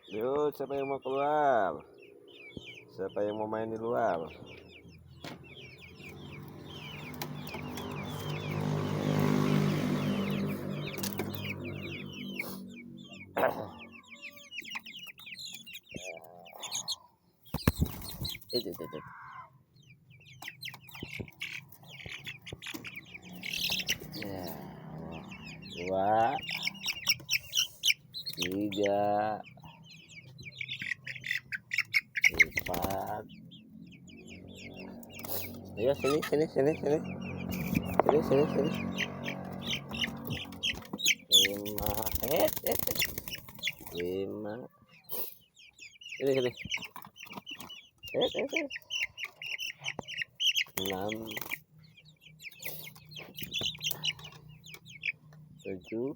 Yuk, siapa yang mau keluar? Siapa yang mau main di luar? Itu. Ya, 2, 3, 4. Ayo sini. 5. 5. Sini. 6, 7,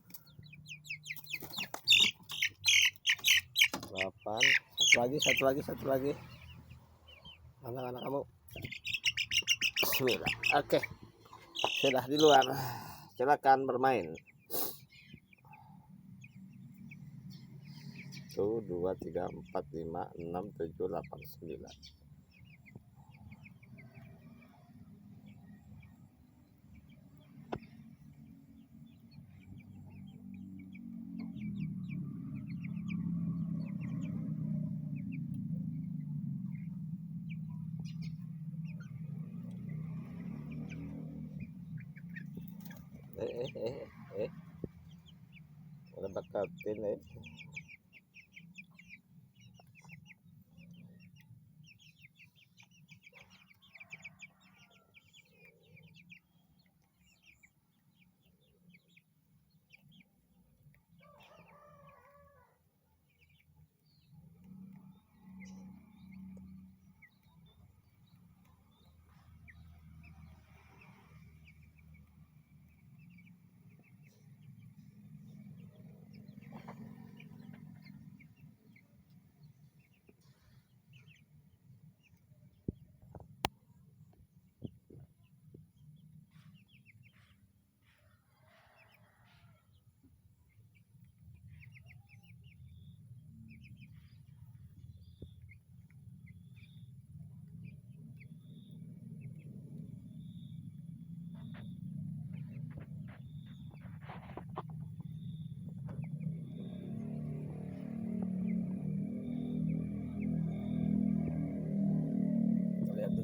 8. Satu lagi. Mana kamu? Bismillah. Oke, sudah di luar. Silakan bermain. 1, 2, 3, 4, 5, 6, 7, 8, 9. Udah bakatin lihat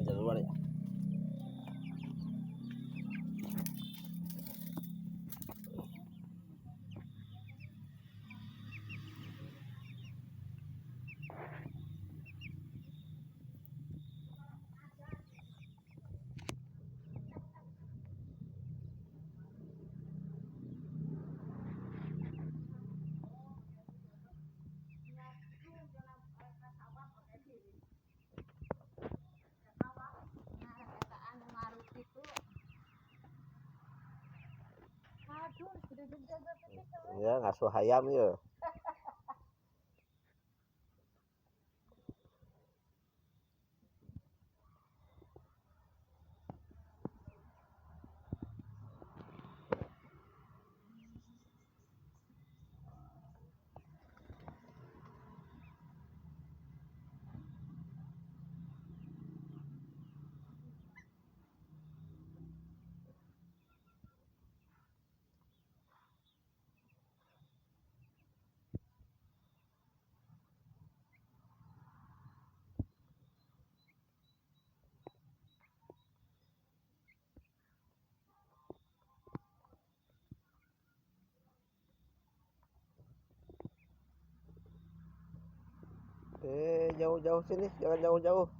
dari luar ya. Ya, ngasuh ayam ya. Jauh-jauh sini, jangan jauh-jauh.